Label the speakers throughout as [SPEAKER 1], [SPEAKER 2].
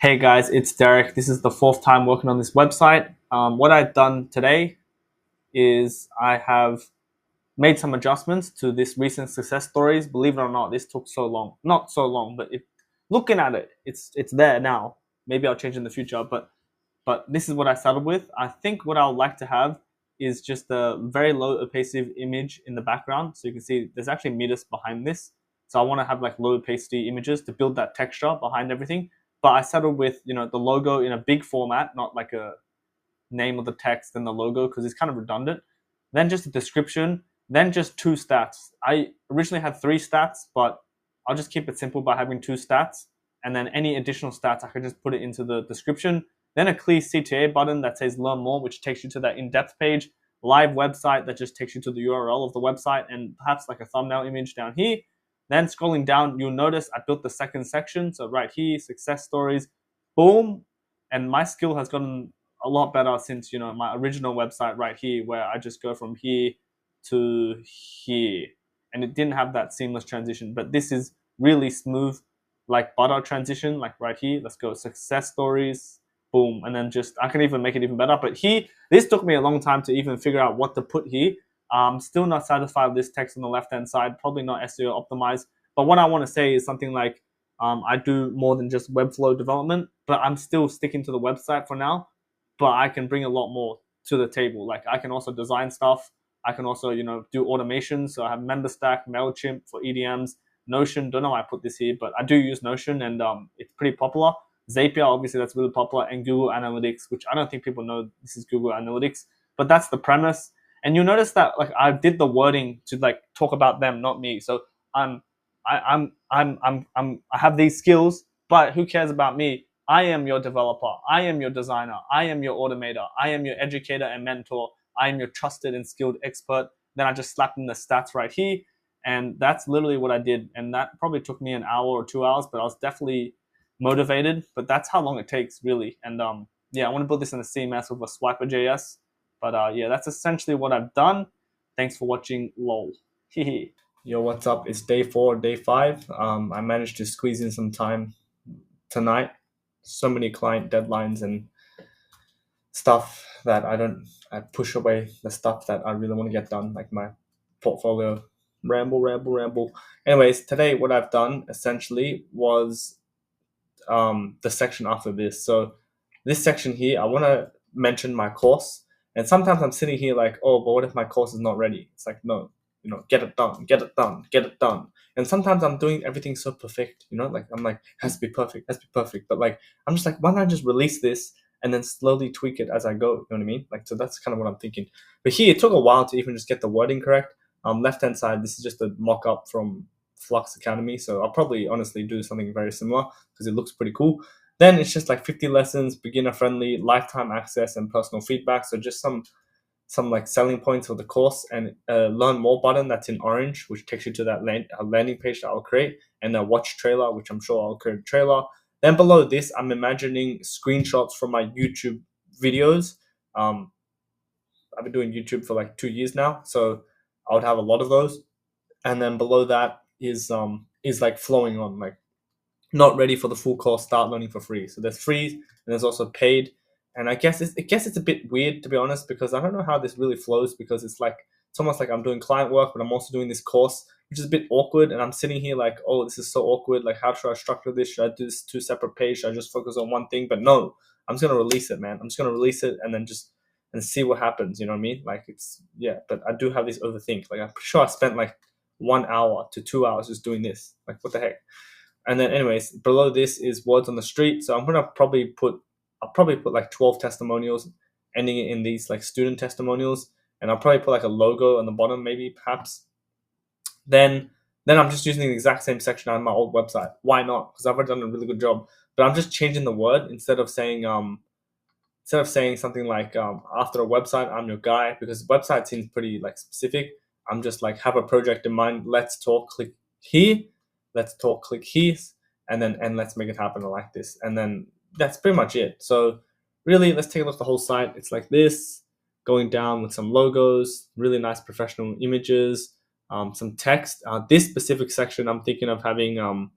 [SPEAKER 1] Hey guys, it's Derek. This is the fourth time working on this website. What I've done today is I have made some adjustments to this recent success stories. Believe it or not, this took so long. Not so long, but looking at it, it's there now. Maybe I'll change in the future, but this is what I started with. I think what I would like to have is just a very low opacity image in the background. So you can see there's actually meters behind this. So I want to have like low opacity images to build that texture behind everything. But I settled with, the logo in a big format, not like a name of the text and the logo because it's kind of redundant. Then just a description, then just two stats. I originally had three stats, but I'll just keep it simple by having two stats. And then any additional stats, I can just put it into the description. Then a clear CTA button that says learn more, which takes you to that in-depth page. Live website that just takes you to the URL of the website and perhaps like a thumbnail image down here. Then scrolling down, you'll notice I built the second section. So right here, success stories, boom. And my skill has gotten a lot better since, my original website right here, where I just go from here to here. And it didn't have that seamless transition. But this is really smooth, like butter transition, like right here. Let's go success stories, boom. And then just, I can even make it even better. But here, this took me a long time to even figure out what to put here. I'm still not satisfied with this text on the left-hand side, probably not SEO optimized. But what I want to say is something like, I do more than just Webflow development, but I'm still sticking to the website for now. But I can bring a lot more to the table. Like I can also design stuff. I can also, do automation. So I have MemberStack, MailChimp for EDMs, Notion. Don't know why I put this here, but I do use Notion and it's pretty popular. Zapier, obviously, that's really popular, and Google Analytics, which I don't think people know this is Google Analytics, but that's the premise. And you'll notice that like I did the wording to like talk about them, not me. So I'm I have these skills, but who cares about me? I am your developer. I am your designer. I am your automator. I am your educator and mentor. I am your trusted and skilled expert. Then I just slapped in the stats right here. And that's literally what I did. And that probably took me an hour or 2 hours, but I was definitely motivated. But that's how long it takes, really. And yeah, I want to build this in a CMS with a Swiper.js. But yeah, that's essentially what I've done. Thanks for watching. Lol. Yo, what's up? It's day 4, day 5. I managed to squeeze in some time tonight. So many client deadlines and stuff that I push away the stuff that I really want to get done, like my portfolio. Ramble. Anyways, today what I've done essentially was the section after this. So this section here, I want to mention my course. And sometimes I'm sitting here like, oh, but what if my course is not ready? It's like, no, get it done. And sometimes I'm doing everything so perfect, like I'm like, has to be perfect. But like, I'm just like, why don't I just release this and then slowly tweak it as I go? You know what I mean? Like, so that's kind of what I'm thinking. But here, it took a while to even just get the wording correct. Left-hand side, this is just a mock-up from Flux Academy. So I'll probably honestly do something very similar because it looks pretty cool. Then it's just like 50 lessons, beginner friendly, lifetime access, and personal feedback. So just some like selling points of the course, and learn more button that's in orange, which takes you to that landing page that I'll create, and a watch trailer, which I'm sure I'll create a trailer. Then below this, I'm imagining screenshots from my YouTube videos. I've been doing YouTube for like 2 years now, so I would have a lot of those. And then below that is like flowing on, like not ready for the full course, start learning for free. So there's free and there's also paid. And I guess it's a bit weird, to be honest, because I don't know how this really flows, because it's almost like I'm doing client work, but I'm also doing this course, which is a bit awkward. And I'm sitting here like, oh, this is so awkward. Like, how should I structure this? Should I do this 2 separate pages? Should I just focus on one thing? But no, I'm just gonna release it, man. I'm just gonna release it and then just and see what happens. You know what I mean? Like, it's, yeah. But I do have this overthink. Like, I'm sure I spent like 1 hour to 2 hours just doing this. Like, what the heck? And then anyways, below this is words on the street. So I'll probably put like 12 testimonials, ending it in these like student testimonials. And I'll probably put like a logo on the bottom, maybe, perhaps. Then I'm just using the exact same section on my old website. Why not? Because I've already done a really good job. But I'm just changing the word instead of saying something like after a website, I'm your guy, because website seems pretty like specific. I'm just like, have a project in mind. Let's talk, click here. Let's talk, click here, and let's make it happen like this. And then that's pretty much it. So really, let's take a look at the whole site. It's like this, going down with some logos, really nice professional images, some text. This specific section, I'm thinking of having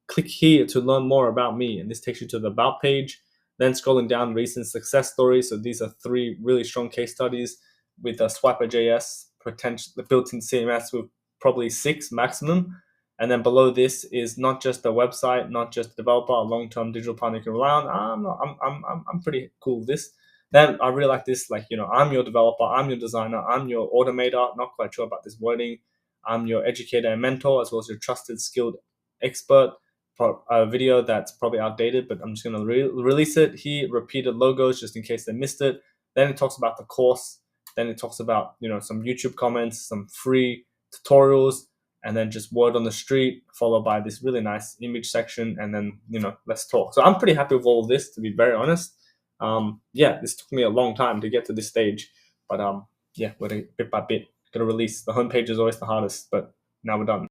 [SPEAKER 1] click here to learn more about me, and this takes you to the about page. Then scrolling down, recent success stories. So these are 3 really strong case studies with a Swiper.js, potential built-in CMS with probably 6 maximum. And then below this is not just a website, not just a developer, a long-term digital partner you can rely on. I'm pretty cool with this. Then I really like this, like, I'm your developer, I'm your designer, I'm your automator. Not quite sure about this wording. I'm your educator and mentor, as well as your trusted, skilled expert. For a video that's probably outdated, but I'm just going to release it here. Repeated logos just in case they missed it. Then it talks about the course. Then it talks about some YouTube comments, some free tutorials, and then just word on the street, followed by this really nice image section, and then let's talk. So I'm pretty happy with all of this, to be very honest. Yeah, this took me a long time to get to this stage, but yeah, we're bit by bit gonna release. The homepage is always the hardest, but now we're done.